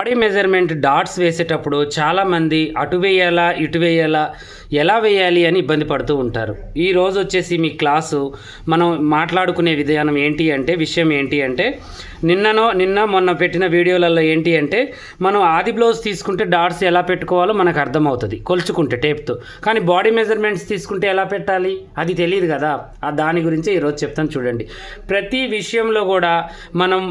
Body measurement dots వేసేటప్పుడు చాలామంది అటు వేయాలా ఇటు వేయాలా ఎలా వేయాలి అని ఇబ్బంది పడుతూ ఉంటారు. ఈరోజు వచ్చేసి మీ క్లాసు మనం మాట్లాడుకునే విషయం ఏంటి అంటే నిన్న మొన్న పెట్టిన వీడియోలలో ఏంటి అంటే మనం ఆది బ్లౌజ్ తీసుకుంటే డాట్స్ ఎలా పెట్టుకోవాలో మనకు అర్థమవుతుంది కొలుచుకుంటే టేప్తో. కానీ బాడీ మెజర్మెంట్స్ తీసుకుంటే ఎలా పెట్టాలి అది తెలియదు కదా. దాని గురించి ఈరోజు చెప్తాను చూడండి. ప్రతి విషయంలో కూడా మనం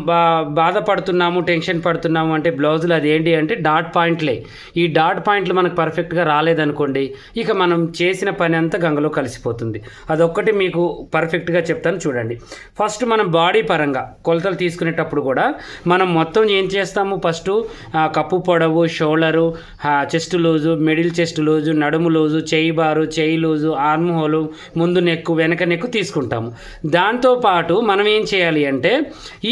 బాధపడుతున్నాము, టెన్షన్ పడుతున్నాము అంటే బ్లౌజులు అది ఏంటి అంటే డాట్ పాయింట్లే. ఈ డాట్ పాయింట్లు మనకు పర్ఫెక్ట్గా రాలేదనుకోండి, ఇక మనం చేసిన పని అంతా గంగలో కలిసిపోతుంది. అదొక్కటి మీకు పర్ఫెక్ట్గా చెప్తాను చూడండి. ఫస్ట్ మనం బాడీ పరంగా కొలతలు తీసుకునేటప్పుడు కూడా మనం మొత్తం ఏం చేస్తాము, ఫస్ట్ కప్పు పొడవు, shoulder, chest loose, middle chest loose, నడుము లూజు, చేయి బారు, చేయి లూజు, ఆర్మ్ హోలు, ముందు నెక్కు, వెనక నెక్కు తీసుకుంటాము. దాంతోపాటు మనం ఏం చేయాలి అంటే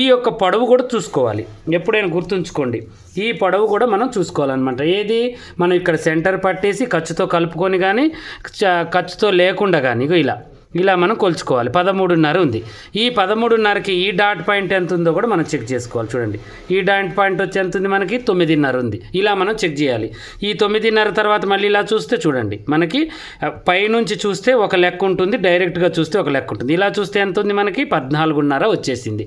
ఈ యొక్క పొడవు కూడా చూసుకోవాలి. ఎప్పుడైనా గుర్తుంచుకోండి, ఈ పొడవు కూడా మనం చూసుకోవాలన్నమాట. ఏది మనం ఇక్కడ సెంటర్ పట్టేసి ఖర్చుతో కలుపుకొని కానీ ఖర్చుతో లేకుండా కానీ ఇలా మనం కొలుచుకోవాలి. 13.5 ఉంది. ఈ 13.5కి ఈ డాట్ పాయింట్ ఎంత ఉందో కూడా మనం చెక్ చేసుకోవాలి. చూడండి, ఈ డాట్ పాయింట్ వచ్చి ఎంత ఉంది, మనకి 9.5 ఉంది. ఇలా మనం చెక్ చేయాలి. ఈ 9.5 తర్వాత మళ్ళీ ఇలా చూస్తే చూడండి, మనకి పైనుంచి చూస్తే ఒక లెక్క ఉంటుంది, డైరెక్ట్గా చూస్తే ఒక లెక్క ఉంటుంది. ఇలా చూస్తే ఎంత ఉంది, మనకి 14.5 వచ్చేసింది.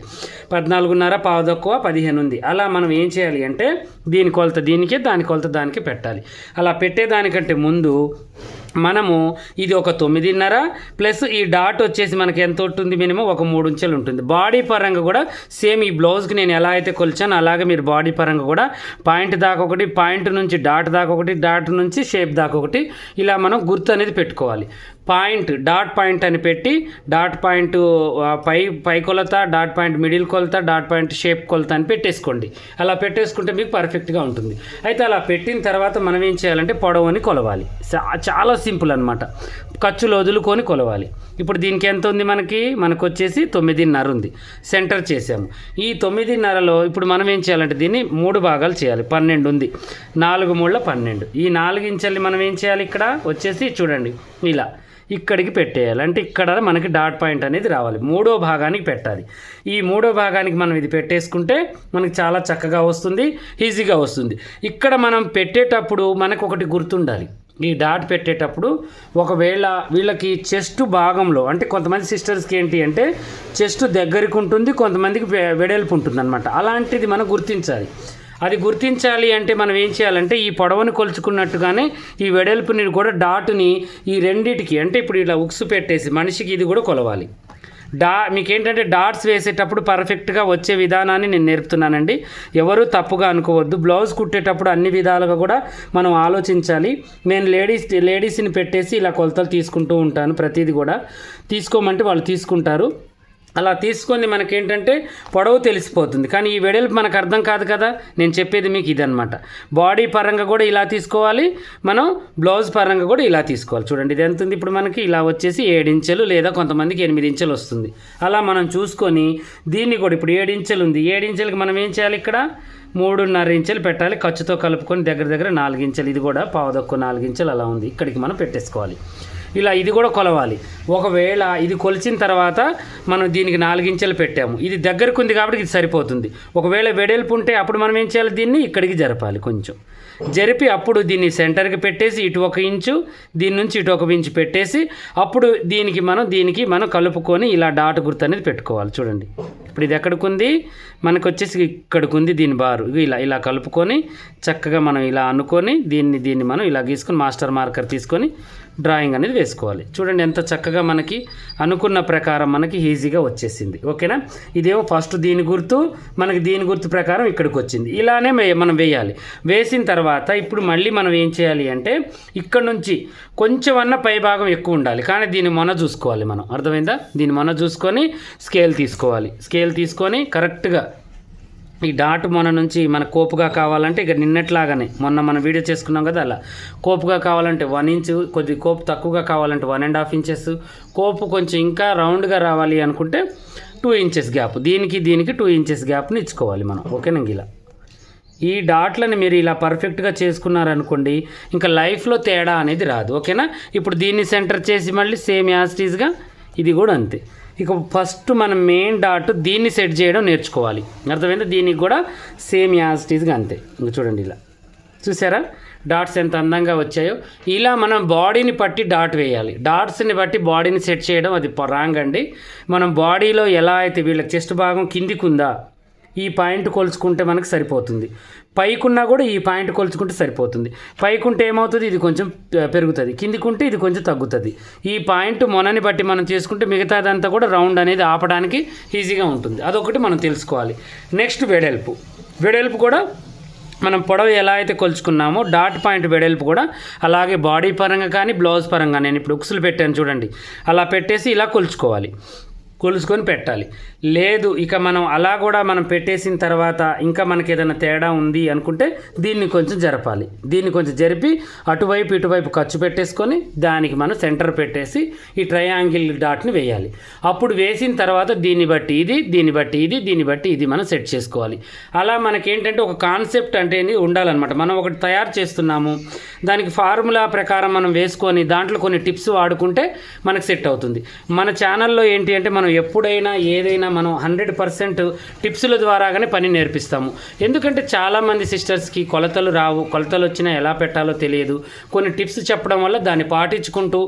14.5 పావు తక్కువ 15 ఉంది. అలా మనం ఏం చేయాలి అంటే దీని కొలత దీనికే, దాని కొలత దానికి పెట్టాలి. అలా పెట్టేదానికంటే ముందు మనము ఇది ఒక 9.5 ప్లస్ ఈ డాట్ వచ్చేసి మనకి ఎంత ఉంటుంది, మినిమం ఒక 3 ఇంచులు ఉంటుంది. బాడీ పరంగా కూడా సేమ్ ఈ బ్లౌజ్కి నేను ఎలా అయితే కొలిచానో అలాగే మీరు బాడీ పరంగా కూడా పాయింట్ దాకా ఒకటి, పాయింట్ నుంచి డాట్ దాకా ఒకటి, డాట్ నుంచి షేప్ దాకా ఒకటి, ఇలా మనం గుర్తు అనేది పెట్టుకోవాలి. పాయింట్ డాట్ పాయింట్ అని పెట్టి డాట్ పాయింట్ పై కొలత, డాట్ పాయింట్ మిడిల్ కొలత, డాట్ పాయింట్ షేప్ కొలత అని పెట్టేసుకోండి. అలా పెట్టేసుకుంటే మీకు పర్ఫెక్ట్గా ఉంటుంది. అయితే అలా పెట్టిన తర్వాత మనం ఏం చేయాలంటే పొడవుని చాలా సింపుల్ అనమాట. ఖర్చులు వదులుకొని కొలవాలి. ఇప్పుడు దీనికి ఎంత ఉంది, మనకు వచ్చేసి 9.5 ఉంది. సెంటర్ చేసాము. ఈ 9.5లో ఇప్పుడు మనం ఏం చేయాలంటే దీన్ని 3 భాగాలు చేయాలి. 12 ఉంది. 4 3 12. ఈ 4 ఇంచుల్ని మనం ఏం చేయాలి, ఇక్కడ వచ్చేసి చూడండి ఇలా ఇక్కడికి పెట్టేయాలి. అంటే ఇక్కడ మనకి డాట్ పాయింట్ అనేది రావాలి. 3వ భాగానికి పెట్టాలి. ఈ 3వ భాగానికి మనం ఇది పెట్టేసుకుంటే మనకి చాలా చక్కగా వస్తుంది, ఈజీగా వస్తుంది. ఇక్కడ మనం పెట్టేటప్పుడు మనకు ఒకటి గుర్తుండాలి. ఈ డాట్ పెట్టేటప్పుడు ఒకవేళ వీళ్ళకి చెస్ట్ భాగంలో అంటే కొంతమంది సిస్టర్స్కి ఏంటి అంటే చెస్ట్ దగ్గరికి ఉంటుంది, కొంతమందికి వెడల్పు ఉంటుంది అనమాట. అలాంటిది మనం గుర్తించాలి. అది గుర్తించాలి అంటే మనం ఏం చేయాలంటే ఈ పొడవుని కొలుచుకున్నట్టుగానే ఈ వెడల్పుని కూడా డాట్ని ఈ రెండిటికి అంటే ఇప్పుడు ఇలా ఉక్సు పెట్టేసి మనిషికి ఇది కూడా కొలవాలి. మీకేంటంటే డాట్స్ వేసేటప్పుడు పర్ఫెక్ట్గా వచ్చే విధానాన్ని నేను నేర్పుతున్నానండి. ఎవరు తప్పుగా అనుకోవద్దు. బ్లౌజ్ కుట్టేటప్పుడు అన్ని విధాలుగా కూడా మనం ఆలోచించాలి. నేను లేడీస్ని పెట్టేసి ఇలా కొలతలు తీసుకుంటూ ఉంటాను. ప్రతిదీ కూడా తీసుకోమంటే వాళ్ళు తీసుకుంటారు. అలా తీసుకొని మనకేంటంటే పొడవు తెలిసిపోతుంది. కానీ ఈ వెడల్పు మనకు అర్థం కాదు కదా. నేను చెప్పేది మీకు ఇదనమాట. బాడీ పరంగా కూడా ఇలా తీసుకోవాలి, మనం బ్లౌజ్ పరంగా కూడా ఇలా తీసుకోవాలి. చూడండి, ఇది ఎంత ఉంది ఇప్పుడు మనకి, ఇలా వచ్చేసి 7 ఇంచులు లేదా కొంతమందికి 8 ఇంచులు వస్తుంది. అలా మనం చూసుకొని దీన్ని కూడా ఇప్పుడు 7 ఇంచులు ఉంది. 7 ఇంచులకి మనం ఏం చేయాలి, ఇక్కడ 3.5 ఇంచులు పెట్టాలి. ఖర్చుతో కలుపుకొని దగ్గర 4 ఇంచులు. ఇది కూడా పావు తక్కువ 4 ఇంచులు అలా ఉంది. ఇక్కడికి మనం పెట్టేసుకోవాలి. ఇలా ఇది కూడా కొలవాలి. ఒకవేళ ఇది కొలిచిన తర్వాత మనం దీనికి 4 ఇంచులు పెట్టాము, ఇది దగ్గరకు ఉంది కాబట్టి ఇది సరిపోతుంది. ఒకవేళ వెడల్పు ఉంటే అప్పుడు మనం ఏం చేయాలి, దీన్ని ఇక్కడికి జరపాలి. కొంచెం జరిపి అప్పుడు దీన్ని సెంటర్కి పెట్టేసి ఇటు 1 ఇంచు, దీని నుంచి ఇటు 1 ఇంచు పెట్టేసి అప్పుడు దీనికి మనం కలుపుకొని ఇలా డాట్ గుర్తు అనేది పెట్టుకోవాలి. చూడండి, ఇప్పుడు ఇది ఎక్కడికి ఉంది, మనకు వచ్చేసి ఇక్కడికి ఉంది దీని బారు. ఇలా కలుపుకొని చక్కగా మనం ఇలా అనుకొని దీన్ని మనం ఇలా గీసుకొని మాస్టర్ మార్కర్ తీసుకొని డ్రాయింగ్ అనేది వేసుకోవాలి. చూడండి ఎంత చక్కగా మనకి అనుకున్న ప్రకారం మనకి ఈజీగా వచ్చేసింది. ఓకేనా. ఇదేమో ఫస్ట్ దీని గుర్తు ప్రకారం ఇక్కడికి వచ్చింది. ఇలానే మనం వేయాలి. వేసిన తర్వాత ఇప్పుడు మళ్ళీ మనం ఏం చేయాలి అంటే ఇక్కడ నుంచి కొంచెం అన్న పై భాగం ఎక్కువ ఉండాలి, కానీ దీని మొన చూసుకోవాలి మనం. అర్థమైందా. దీని మొన చూసుకొని స్కేల్ తీసుకొని కరెక్ట్గా ఈ డాట్ మొన నుంచి మన కోపుగా కావాలంటే ఇక నిన్నట్లాగానే మొన్న మనం వీడియో చేసుకున్నాం కదా, అలా కోపుగా కావాలంటే 1 ఇంచు, కొద్ది కోపు తక్కువగా కావాలంటే 1.5 ఇంచెస్, కోపు కొంచెం ఇంకా రౌండ్గా రావాలి అనుకుంటే 2 ఇంచెస్ గ్యాప్, దీనికి 2 ఇంచెస్ గ్యాప్ని ఇచ్చుకోవాలి మనం. ఓకేనా. ఇలా ఈ డాట్లను మీరు ఇలా పర్ఫెక్ట్గా చేసుకున్నారనుకోండి, ఇంకా లైఫ్లో తేడా అనేది రాదు. ఓకేనా. ఇప్పుడు దీన్ని సెంటర్ చేసి మళ్ళీ సేమ్ యాజ్ ఇట్ ఈజ్గా ఇది కూడా అంతే. ఇక ఫస్ట్ మనం మెయిన్ డాట్ దీన్ని సెట్ చేయడం నేర్చుకోవాలి. అర్థమైంది? దీనికి కూడా సేమ్ యాజ్ ఇట్ ఈజ్గా అంతే. ఇంక చూడండి, ఇలా చూసారా డాట్స్ ఎంత అందంగా వచ్చాయో. ఇలా మనం బాడీని పట్టి డాట్ వేయాలి. డాట్స్ని బట్టి బాడీని సెట్ చేయడం అది రాంగ్ అండి. మనం బాడీలో ఎలా అయితే వీళ్ళకి చెస్ట్ భాగం కిందికి ఉందా, ఈ పాయింట్ కొలుచుకుంటే మనకు సరిపోతుంది. పైకున్నా కూడా ఈ పాయింట్ కొలుచుకుంటే సరిపోతుంది. పైకుంటే ఏమవుతుంది, ఇది కొంచెం పెరుగుతుంది, కిందికుంటే ఇది కొంచెం తగ్గుతుంది. ఈ పాయింట్ మొనని బట్టి మనం చేసుకుంటే మిగతాదంతా కూడా రౌండ్ అనేది ఆపడానికి ఈజీగా ఉంటుంది. అదొకటి మనం తెలుసుకోవాలి. నెక్స్ట్ వెడల్పు కూడా మనం పొడవు ఎలా అయితే కొలుచుకున్నామో డాట్ పాయింట్ వెడల్పు కూడా అలాగే బాడీ పరంగా కానీ బ్లౌజ్ పరంగా, నేను ఇప్పుడు ఉక్సులు పెట్టాను చూడండి, అలా పెట్టేసి ఇలా కొలుచుకొని పెట్టాలి. లేదు ఇక మనం అలా కూడా మనం పెట్టేసిన తర్వాత ఇంకా మనకి ఏదైనా తేడా ఉంది అనుకుంటే దీన్ని కొంచెం జరపాలి. దీన్ని కొంచెం జరిపి అటువైపు ఇటువైపు ఖర్చు పెట్టేసుకొని దానికి మనం సెంటర్ పెట్టేసి ఈ ట్రయాంగిల్ డాట్ని వేయాలి. అప్పుడు వేసిన తర్వాత దీన్ని బట్టి ఇది, దీన్ని బట్టి ఇది, దీన్ని బట్టి ఇది మనం సెట్ చేసుకోవాలి. అలా మనకేంటంటే ఒక కాన్సెప్ట్ అంటే ఉండాలన్నమాట. మనం ఒకటి తయారు చేస్తున్నాము, దానికి ఫార్ములా ప్రకారం మనం వేసుకొని దాంట్లో కొన్ని టిప్స్ వాడుకుంటే మనకు సెట్ అవుతుంది. మన ఛానల్లో ఏంటి అంటే మనం ఎప్పుడైనా ఏదైనా మనం 100% టిప్స్ల ద్వారాగానే పని నేర్పిస్తాము. ఎందుకంటే చాలామంది సిస్టర్స్కి కొలతలు రావు, కొలతలు వచ్చినా ఎలా పెట్టాలో తెలియదు. కొన్ని టిప్స్ చెప్పడం వల్ల దాన్ని పాటించుకుంటూ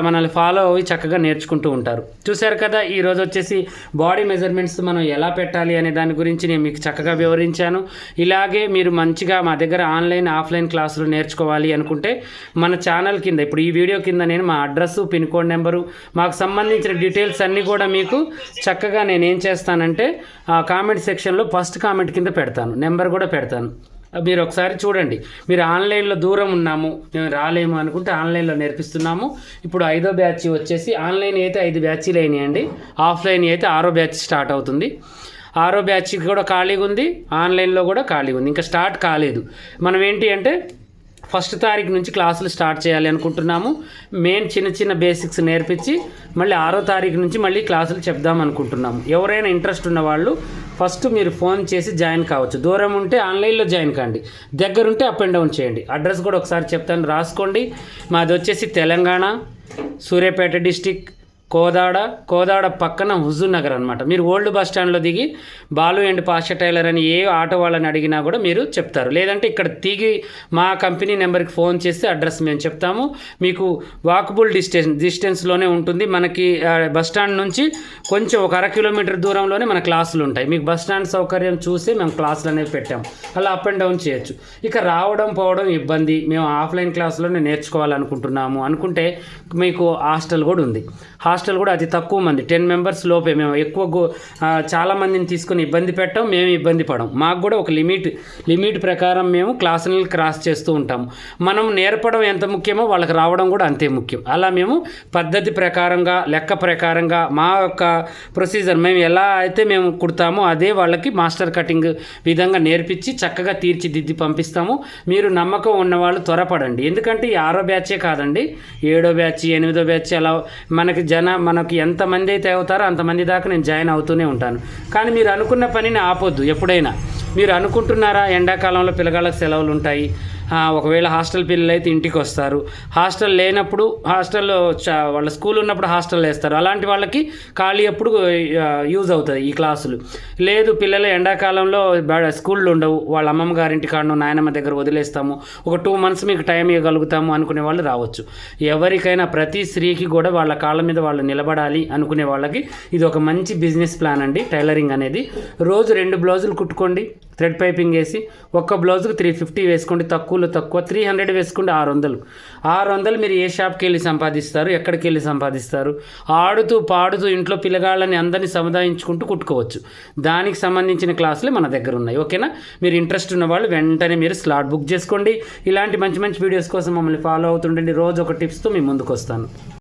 మనల్ని ఫాలో అవి చక్కగా నేర్చుకుంటూ ఉంటారు. చూశారు కదా, ఈరోజు వచ్చేసి బాడీ మెజర్మెంట్స్ మనం ఎలా పెట్టాలి అనే దాని గురించి నేను మీకు చక్కగా వివరించాను. ఇలాగే మీరు మంచిగా మా దగ్గర ఆన్లైన్ ఆఫ్లైన్ క్లాసులు నేర్చుకోవాలి అనుకుంటే మన ఛానల్ కింద ఇప్పుడు ఈ వీడియో కింద నేను మా అడ్రస్, పిన్ కోడ్ నెంబరు, మాకు సంబంధించిన డీటెయిల్స్ అన్నీ కూడా మీకు చక్కగా నేను ఏం చేస్తానంటే ఆ కామెంట్ సెక్షన్లో ఫస్ట్ కామెంట్ కింద పెడతాను, నెంబర్ కూడా పెడతాను. మీరు ఒకసారి చూడండి. మీరు ఆన్లైన్లో దూరం ఉన్నాము, మేము రాలేము అనుకుంటే ఆన్లైన్లో నేర్పిస్తున్నాము. ఇప్పుడు 5వ బ్యాచ్ వచ్చేసి ఆన్లైన్ అయితే 5 బ్యాచీలు అయినాయండి, ఆఫ్లైన్ అయితే 6వ బ్యాచ్ స్టార్ట్ అవుతుంది. 6వ బ్యాచ్ కూడా ఖాళీగా ఉంది, ఆన్లైన్లో కూడా ఖాళీగా ఉంది, ఇంకా స్టార్ట్ కాలేదు. మనం ఏంటి అంటే 1వ తారీఖు నుంచి క్లాసులు స్టార్ట్ చేయాలి అనుకుంటున్నాము. మెయిన్ చిన్న బేసిక్స్ నేర్పించి మళ్ళీ 6వ తారీఖు నుంచి మళ్ళీ క్లాసులు చెప్దాం అనుకుంటున్నాము. ఎవరైనా ఇంట్రెస్ట్ ఉన్న వాళ్ళు ఫస్ట్ మీరు ఫోన్ చేసి జాయిన్ కావచ్చు. దూరం ఉంటే ఆన్లైన్లో జాయిన్ కాండి, దగ్గరుంటే అప్ అండ్ డౌన్ చేయండి. అడ్రస్ కూడా ఒకసారి చెప్తాను, రాసుకోండి. మాది వచ్చేసి తెలంగాణ, సూర్యాపేట డిస్టిక్, కోదాడ పక్కన హుజూర్ నగర్ అనమాట. మీరు ఓల్డ్ బస్ స్టాండ్లో దిగి బాలు అండ్ పాషా టైలర్ అని ఏ ఆటో వాళ్ళని అడిగినా కూడా మీరు చెప్తారు. లేదంటే ఇక్కడ దిగి మా కంపెనీ నెంబర్కి ఫోన్ చేస్తే అడ్రస్ మేము చెప్తాము. మీకు వాకబుల్ డిస్టెన్స్లోనే ఉంటుంది. మనకి బస్ స్టాండ్ నుంచి కొంచెం ఒక 1/2 కిలోమీటర్ దూరంలోనే మన క్లాసులు ఉంటాయి. మీకు బస్ స్టాండ్ సౌకర్యం చూసి మేము క్లాసులు అనేవి పెట్టాము. అలా అప్ అండ్ డౌన్ చేయొచ్చు. ఇక రావడం పోవడం ఇబ్బంది, మేము ఆఫ్లైన్ క్లాసులోనే నేర్చుకోవాలనుకుంటున్నాము అనుకుంటే మీకు హాస్టల్ కూడా ఉంది. హాస్టల్ కూడా అతి తక్కువ మంది, 10 మెంబర్స్ లోపే. మేము ఎక్కువ చాలామందిని తీసుకొని ఇబ్బంది పెట్టాం, మేము ఇబ్బంది పడం. మాకు కూడా ఒక లిమిట్ ప్రకారం మేము క్లాసులను క్రాస్ చేస్తూ ఉంటాము. మనం నేర్పడం ఎంత ముఖ్యమో వాళ్ళకి రావడం కూడా అంతే ముఖ్యం. అలా మేము పద్ధతి ప్రకారంగా, లెక్క ప్రకారంగా మా యొక్క ప్రొసీజర్ మేము ఎలా అయితే మేము కుడతామో అదే వాళ్ళకి మాస్టర్ కటింగ్ విధంగా నేర్పించి చక్కగా తీర్చిదిద్ది పంపిస్తాము. మీరు నమ్మకం ఉన్నవాళ్ళు త్వరపడండి. ఎందుకంటే ఈ 6వ బ్యాచే కాదండి, 7వ బ్యాచ్, 8వ బ్యాచ్ అలా మనకి ఎంతమంది అయితే అవుతారో అంతమంది దాకా నేను జాయిన్ అవుతూనే ఉంటాను. కానీ మీరు అనుకున్న పనిని ఆపొద్దు. ఎప్పుడైనా మీరు అనుకుంటున్నారా ఎండాకాలంలో పిల్లగాళ్ళకి సెలవులు ఉంటాయి, ఒకవేళ హాస్టల్ పిల్లలు అయితే ఇంటికి వస్తారు, హాస్టల్ లేనప్పుడు హాస్టల్లో వాళ్ళ స్కూల్ ఉన్నప్పుడు హాస్టల్ వేస్తారు. అలాంటి వాళ్ళకి ఖాళీ అప్పుడు యూజ్ అవుతుంది ఈ క్లాసులు. లేదు పిల్లలు ఎండాకాలంలో స్కూళ్ళు ఉండవు, వాళ్ళ అమ్మమ్మ గారింటి కాడను నాయనమ్మ దగ్గర వదిలేస్తాము, ఒక 2 months మీకు టైం ఇవ్వగలుగుతాము అనుకునే వాళ్ళు రావచ్చు. ఎవరికైనా ప్రతి స్త్రీకి కూడా వాళ్ళ కాళ్ళ మీద వాళ్ళు నిలబడాలి అనుకునే వాళ్ళకి ఇది ఒక మంచి బిజినెస్ ప్లాన్ అండి. టైలరింగ్ అనేది రోజు 2 బ్లౌజులు కుట్టుకోండి, థ్రెడ్ పైపింగ్ వేసి ఒక్క బ్లౌజ్కి 350 వేసుకోండి, తక్కువ 300 వేసుకోండి, 600 మీరు ఏ షాప్కి వెళ్ళి సంపాదిస్తారు, ఎక్కడికి వెళ్ళి సంపాదిస్తారు? ఆడుతూ పాడుతూ ఇంట్లో పిల్లగాళ్ళని అందరినీ సముదాయించుకుంటూ కుట్టుకోవచ్చు. దానికి సంబంధించిన క్లాసులు మన దగ్గర ఉన్నాయి. ఓకేనా? మీరు ఇంట్రెస్ట్ ఉన్న వాళ్ళు వెంటనే మీరు స్లాట్ బుక్ చేసుకోండి. ఇలాంటి మంచి వీడియోస్ కోసం మమ్మల్ని ఫాలో అవుతుండండి. రోజు ఒక టిప్స్తో మీ ముందుకు వస్తాను.